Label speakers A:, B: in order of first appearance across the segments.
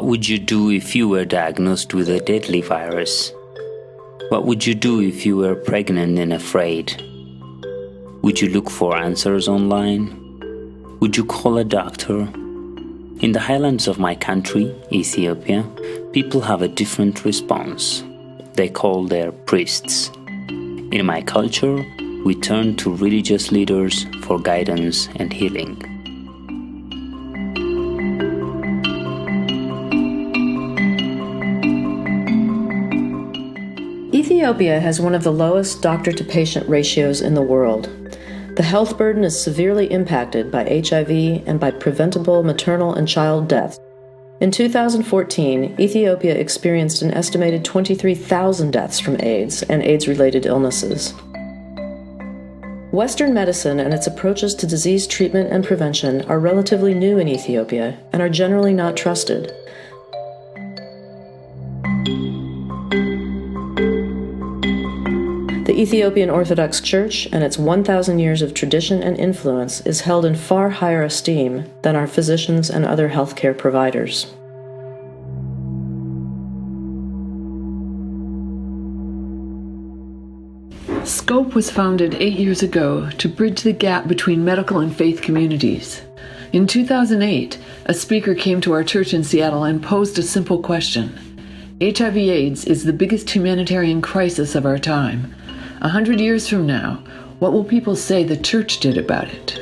A: What would you do if you were diagnosed with a deadly virus? What would you do if you were pregnant and afraid? Would you look for answers online? Would you call a doctor? In the highlands of my country, Ethiopia, people have a different response. They call their priests. In my culture, we turn to religious leaders for guidance and healing.
B: Ethiopia has one of the lowest doctor-to-patient ratios in the world. The health burden is severely impacted by HIV and by preventable maternal and child death. In 2014, Ethiopia experienced an estimated 23,000 deaths from AIDS and AIDS-related illnesses. Western medicine and its approaches to disease treatment and prevention are relatively new in Ethiopia and are generally not trusted. The Ethiopian Orthodox Church and its 1,000 years of tradition and influence is held in far higher esteem than our physicians and other healthcare providers.
C: SCOPE was founded 8 years ago to bridge the gap between medical and faith communities. In 2008, a speaker came to our church in Seattle and posed a simple question. HIV/AIDS is the biggest humanitarian crisis of our time. 100 years from now, what will people say the church did about it?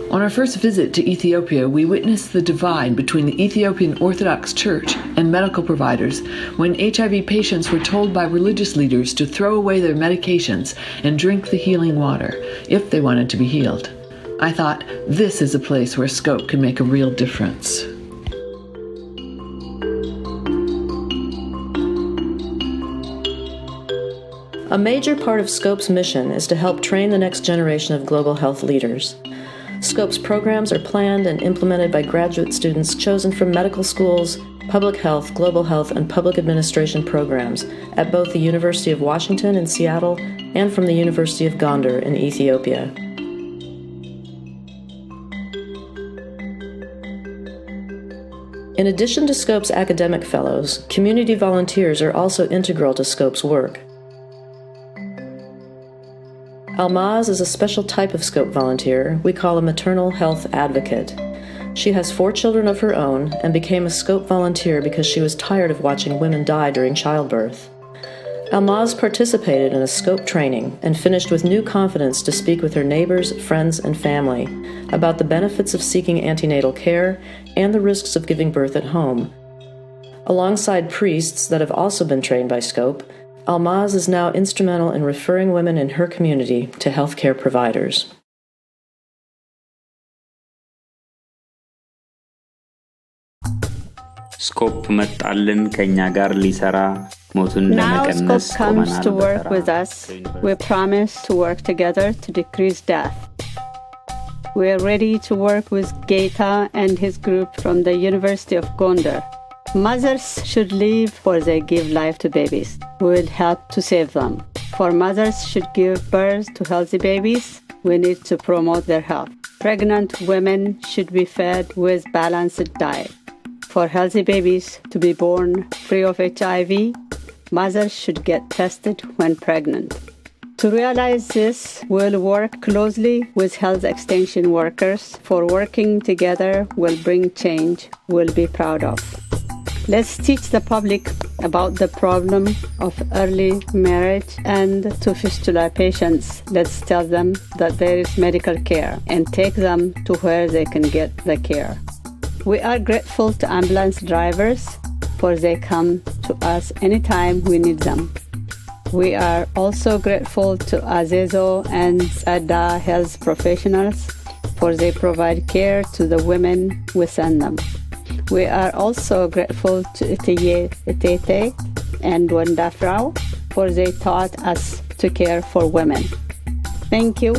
C: On our first visit to Ethiopia, we witnessed the divide between the Ethiopian Orthodox Church and medical providers when HIV patients were told by religious leaders to throw away their medications and drink the healing water if they wanted to be healed. I thought, this is a place where SCOPE can make a real difference.
B: A major part of SCOPE's mission is to help train the next generation of global health leaders. SCOPE's programs are planned and implemented by graduate students chosen from medical schools, public health, global health, and public administration programs at both the University of Washington in Seattle and from the University of Gondar in Ethiopia. In addition to SCOPE's academic fellows, community volunteers are also integral to SCOPE's work. Almaz is a special type of SCOPE volunteer we call a maternal health advocate. She has 4 children of her own and became a SCOPE volunteer because she was tired of watching women die during childbirth. Almaz participated in a SCOPE training and finished with new confidence to speak with her neighbors, friends, and family about the benefits of seeking antenatal care and the risks of giving birth at home. Alongside priests that have also been trained by SCOPE, Almaz is now instrumental in referring women in her community to healthcare providers.
A: SCOPE መጣልን ከኛ ጋር ሊሰራ ሞቱን
D: Now
A: ለመቀነስ
D: SCOPE comes to work with us. We promise to work together to decrease death. We are ready to work with Geta and his group from the University of Gondar. Mothers should live for they give life to babies. We will help to save them. For mothers should give birth to healthy babies, we need to promote their health. Pregnant women should be fed with balanced diet. For healthy babies to be born free of HIV, mothers should get tested when pregnant. To realize this, we'll work closely with health extension workers, for working together will bring change we'll be proud of. Let's teach the public about the problem of early marriage and to fistula patients. Let's tell them that there is medical care and take them to where they can get the care. We are grateful to ambulance drivers for they come to us anytime we need them. We are also grateful to Azezo and Sada health professionals for they provide care to the women we send them. We are also grateful to Etete and Wandafrau for they taught us to care for women. Thank you.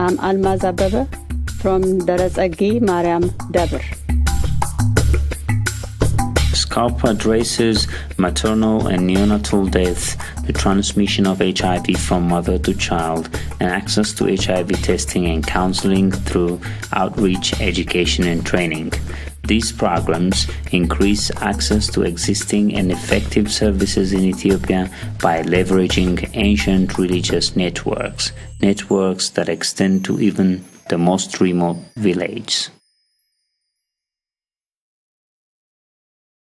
D: I'm Almaz Abebe from Darazagi Mariam Dabr.
A: SCOPE addresses maternal and neonatal death, the transmission of HIV from mother to child, and access to HIV testing and counseling through outreach, education, and training. These programs increase access to existing and effective services in Ethiopia by leveraging ancient religious networks that extend to even the most remote villages.